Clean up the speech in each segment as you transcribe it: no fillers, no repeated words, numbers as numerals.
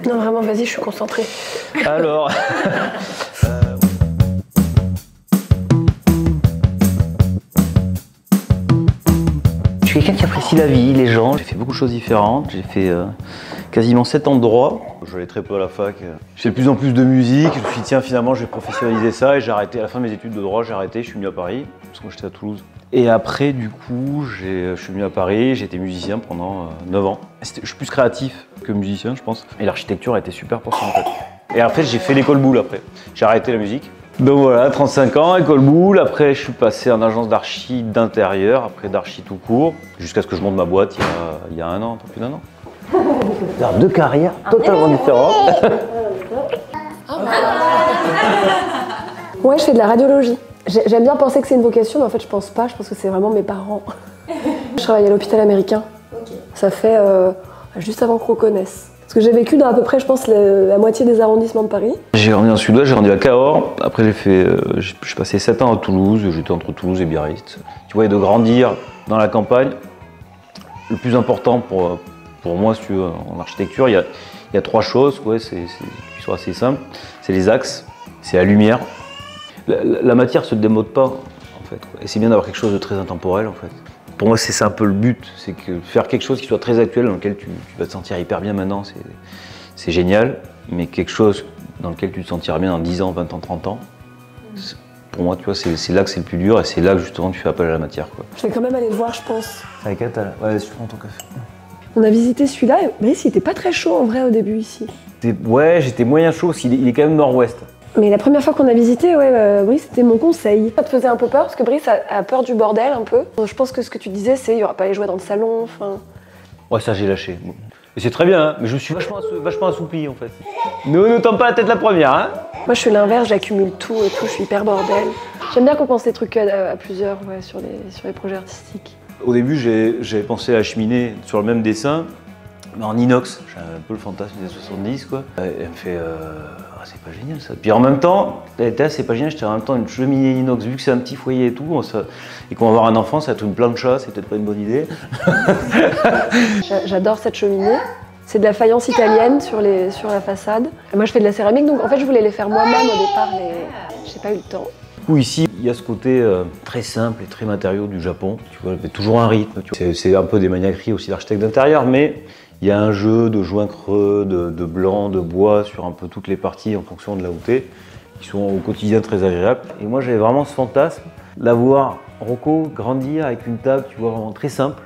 Non, vraiment, vas-y, je suis concentrée. Alors... Je suis quelqu'un qui apprécie la vie, les gens. J'ai fait beaucoup de choses différentes. J'ai fait quasiment 7 ans de droit. J'allais très peu à la fac. Je fais de plus en plus de musique. Je me suis dit, tiens, finalement, je vais professionnaliser ça. Et j'ai arrêté. À la fin de mes études de droit, j'ai arrêté. Je suis venu à Paris, parce que moi, j'étais à Toulouse. Et après, du coup, je suis venu à Paris. J'ai été musicien pendant 9 ans. Je suis plus créatif que musicien, je pense. Et l'architecture a été super pour ça, en fait. Et après, j'ai fait l'école Boulle, après. J'ai arrêté la musique. Donc voilà, 35 ans, école Boulle. Après, je suis passé en agence d'archi d'intérieur, après d'archi tout court, jusqu'à ce que je monte ma boîte il y a un an, un peu plus d'un an. Alors, 2 carrières totalement différentes. Ouais, je fais de la radiologie. J'aime bien penser que c'est une vocation, mais en fait, je pense pas. Je pense que c'est vraiment mes parents. Je travaille à l'hôpital américain. Ça fait juste avant qu'on reconnaisse. Parce que j'ai vécu dans à peu près, je pense, la moitié des arrondissements de Paris. J'ai grandi dans le sud-ouest, j'ai grandi à Cahors. Après, je suis passé 7 ans à Toulouse. J'étais entre Toulouse et Biarritz. Tu vois, de grandir dans la campagne, le plus important pour moi, si tu veux, en architecture, il y a 3 choses qui sont assez simples. C'est les axes, c'est la lumière. La matière se démode pas, en fait. Et c'est bien d'avoir quelque chose de très intemporel, en fait. Pour moi, c'est un peu le but, c'est que faire quelque chose qui soit très actuel, dans lequel tu vas te sentir hyper bien maintenant, c'est génial, mais quelque chose dans lequel tu te sentiras bien dans 10 ans, 20 ans, 30 ans, pour moi, tu vois, c'est là que c'est le plus dur et c'est là que justement tu fais appel à la matière, quoi. Je vais quand même aller le voir, je pense. Avec Atal, ouais, je prends ton café. On a visité celui-là, mais il était pas très chaud en vrai au début ici. Ouais, j'étais moyen chaud, parce qu'il est quand même nord-ouest. Mais la première fois qu'on a visité, Brice, c'était mon conseil. Ça te faisait un peu peur, parce que Brice a peur du bordel un peu. Je pense que ce que tu disais, c'est qu'il n'y aura pas les jouets dans le salon, enfin... Ouais, ça j'ai lâché. Et c'est très bien, hein, mais je suis vachement assoupli en fait. Ne tombe pas la tête la première, hein. Moi je suis l'inverse, j'accumule tout et tout, je suis hyper bordel. J'aime bien qu'on pense des trucs à plusieurs sur les projets artistiques. Au début, j'avais pensé à la cheminée sur le même dessin, mais en inox. J'avais un peu le fantasme des 70, quoi. Et elle me fait... c'est pas génial ça. Puis en même temps, c'est pas génial, j'étais en même temps une cheminée inox, vu que c'est un petit foyer et tout, et qu'on va avoir un enfant, ça va être une plancha, c'est peut-être pas une bonne idée. J'adore cette cheminée. C'est de la faïence italienne sur la façade. Et moi je fais de la céramique, donc en fait je voulais les faire moi-même au départ, mais j'ai pas eu le temps. Du coup ici, il y a ce côté très simple et très matériau du Japon. Tu vois, il y a toujours un rythme. C'est un peu des maniaqueries aussi d'architecte d'intérieur, mais il y a un jeu de joints creux, de blanc, de bois sur un peu toutes les parties en fonction de là où t'es, qui sont au quotidien très agréables. Et moi j'avais vraiment ce fantasme d'avoir Rocco grandir avec une table, tu vois, vraiment très simple,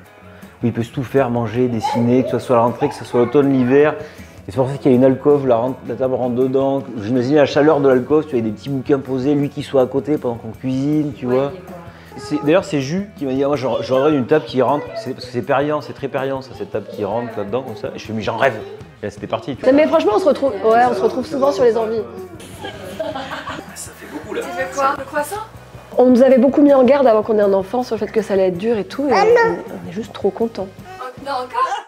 où il peut tout faire, manger, dessiner, que ce soit la rentrée, que ce soit l'automne, l'hiver. Et c'est pour ça qu'il y a une alcôve, la table rentre dedans. J'imaginais la chaleur de l'alcôve, tu vois, des petits bouquins posés, lui qui soit à côté pendant qu'on cuisine, tu vois. D'ailleurs, c'est Jus qui m'a dit, moi j'aurais une table qui rentre, parce que c'est Perriand, c'est très Perriand, ça, cette table qui rentre là-dedans, comme ça. Et je fais, mais j'en rêve. Et là, c'était parti. Tu vois. Mais franchement, on se retrouve souvent sur les envies. Ça fait beaucoup là. Tu fais quoi? Le croissant? On nous avait beaucoup mis en garde avant qu'on ait un enfant sur le fait que ça allait être dur et tout, et on est juste trop contents. Non, encore?